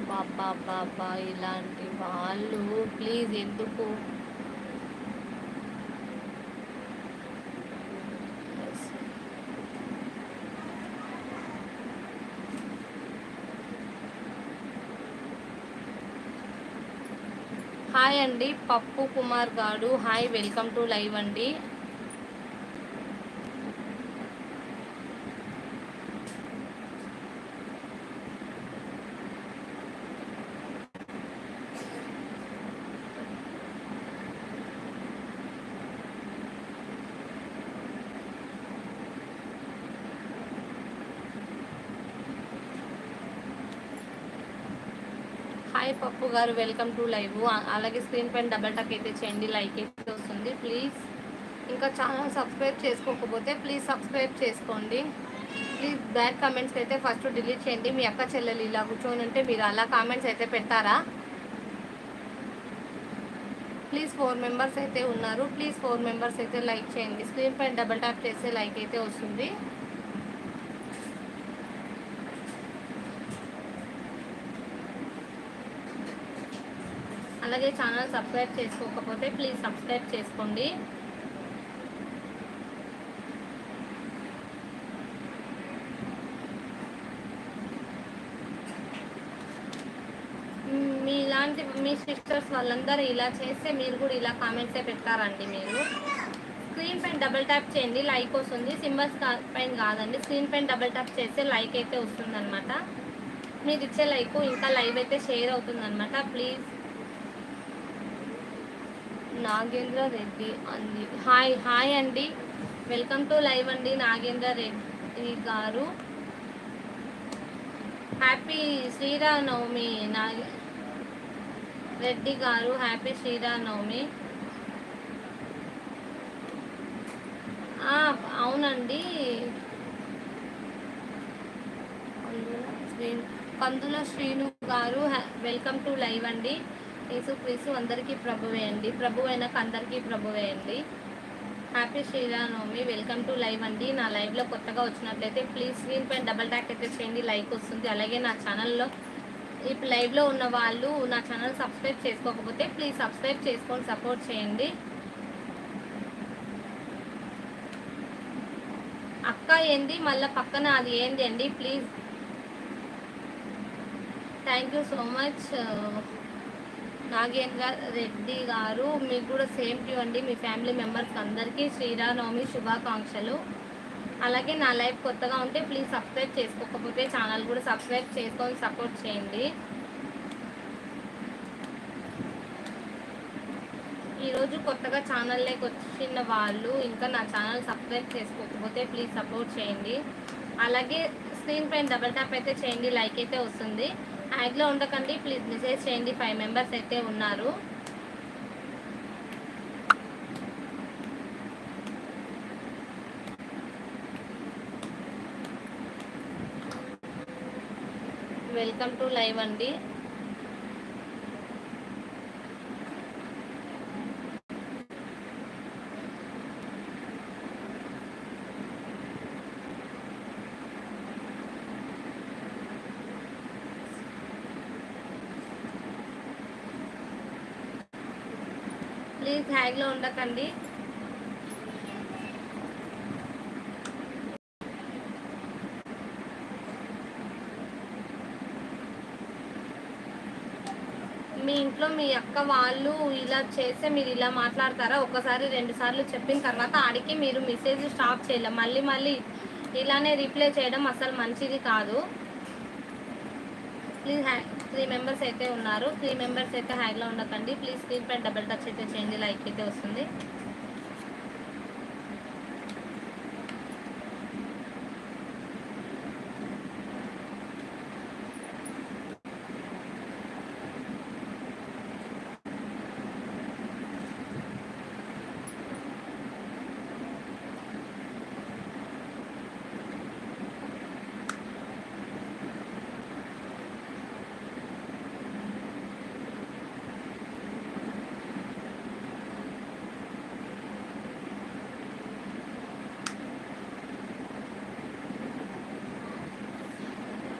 బాబా బాబా ఇలాంటి వాళ్ళు ప్లీజ్ ఎందుకు. హాయ్ అండి పప్పు కుమార్ గారు, హాయ్, వెల్కమ్ టు లైవ్ అండి. హాయ్ పప్పు గారు, వెల్కమ్ టు లైవ్. అలాగే స్క్రీన్ పైన డబల్ టక్ అయితే చేయండి, లైక్ అయితే వస్తుంది ప్లీజ్. ఇంకా ఛానల్ సబ్స్క్రైబ్ చేసుకోకపోతే ప్లీజ్ సబ్స్క్రైబ్ చేసుకోండి. ప్లీజ్ బ్యాడ్ కామెంట్స్ అయితే ఫస్ట్ డిలీట్ చేయండి. మీ అక్క చెల్లెలు ఇలా కూర్చొని ఉంటే మీరు అలా కామెంట్స్ అయితే పెట్టారా? ప్లీజ్ 4 మెంబర్స్ అయితే ఉన్నారు, ప్లీజ్ 4 మెంబర్స్ అయితే లైక్ చేయండి. స్క్రీన్ పైన డబల్ ట్యాప్ చేస్తే లైక్ అయితే వస్తుంది. అలాగే ఛానల్ సబ్స్క్రైబ్ చేసుకోకపోతే ప్లీజ్ సబ్స్క్రైబ్ చేసుకోండి. మీలాంటి మీ సిస్టర్స్ వాళ్ళందరూ ఇలా చేస్తే మీరు కూడా ఇలా కామెంట్సే పెట్టారండి. మీరు స్క్రీన్ పైన డబల్ ట్యాప్ చేయండి, లైక్ వస్తుంది. సింబల్స్ పైన కాదండి, స్క్రీన్ పైన డబల్ ట్యాప్ చేస్తే లైక్ అయితే వస్తుంది అనమాట. మీరు ఇచ్చే లైక్ ఇంకా లైవ్ అయితే షేర్ అవుతుంది అనమాట. ప్లీజ్. నాగేంద్ర రెడ్డి అండి, హాయ్ హాయ్ అండి, వెల్కమ్ టు లైవ్ అండి. నాగేంద్ర రెడ్డి గారు, హ్యాపీ శ్రీరామనవమి. రెడ్డి గారు, హ్యాపీ శ్రీరామనవమి. అవునండి, కందుల శ్రీను గారు, వెల్కమ్ టు లైవ్ అండి. యేసుక్రీస్తు అందరికీ ప్రభువే అండి, ప్రభు అయినాక అందరికీ ప్రభువే అండి. Happy Sriramanavami, welcome to live అండి. నా లైవ్లో కొత్తగా వచ్చినట్లయితే ప్లీజ్ స్క్రీన్ పైన డబల్ ట్యాక్ అయితే చేయండి, లైక్ వస్తుంది. అలాగే నా ఛానల్లో ఇప్పుడు లైవ్లో ఉన్న వాళ్ళు నా ఛానల్ సబ్స్క్రైబ్ చేసుకోకపోతే ప్లీజ్ సబ్స్క్రైబ్ చేసుకొని సపోర్ట్ చేయండి. అక్క ఏంది మళ్ళీ పక్కన అది ఏంది అండి please. Thank you so much Nagendra Reddy గారు, మీకు కూడా సేమ్ టు అండి. మీ ఫ్యామిలీ మెంబర్స్ అందరికీ శ్రీరామనవమి శుభాకాంక్షలు. అలాగే నా లైఫ్ కొత్తగా ఉంటే ప్లీజ్ సబ్స్క్రైబ్ చేసుకోకపోతే ఛానల్ కూడా సబ్స్క్రైబ్ చేసుకొని సపోర్ట్ చేయండి. ఈరోజు కొత్తగా ఛానల్లోకి వచ్చిన వాళ్ళు ఇంకా నా ఛానల్ సబ్స్క్రైబ్ చేసుకోకపోతే ప్లీజ్ సపోర్ట్ చేయండి. అలాగే స్క్రీన్ పైన డబల్ ట్యాప్ అయితే చేయండి, లైక్ అయితే వస్తుంది. యాడ్లో ఉండకండి, ప్లీజ్ మెసేజ్ చేయండి. 5 మెంబర్స్ అయితే ఉన్నారు. వెల్కమ్ టు లైవ్ అండి. ప్లీజ్ హ్యాగ్లో ఉండకండి. మీ ఇంట్లో మీ అక్క వాళ్ళు ఇలా చేస్తే మీరు ఇలా మాట్లాడతారా? ఒకసారి 2 సార్లు చెప్పిన తర్వాత ఆడికి మీరు మెసేజ్ స్టాప్ చేయలేం. మళ్ళీ మళ్ళీ ఇలానే రిప్లై చేయడం అసలు మంచిది కాదు. ప్లీజ్ 3 మెంబర్స్ అయితే ఉన్నారు, 3 మెంబర్స్ అయితే హ్యాగ్లో ఉండకండి. ప్లీజ్ స్క్రీన్ పైన డబల్ టచ్ అయితే చేయండి, లైక్ అయితే వస్తుంది.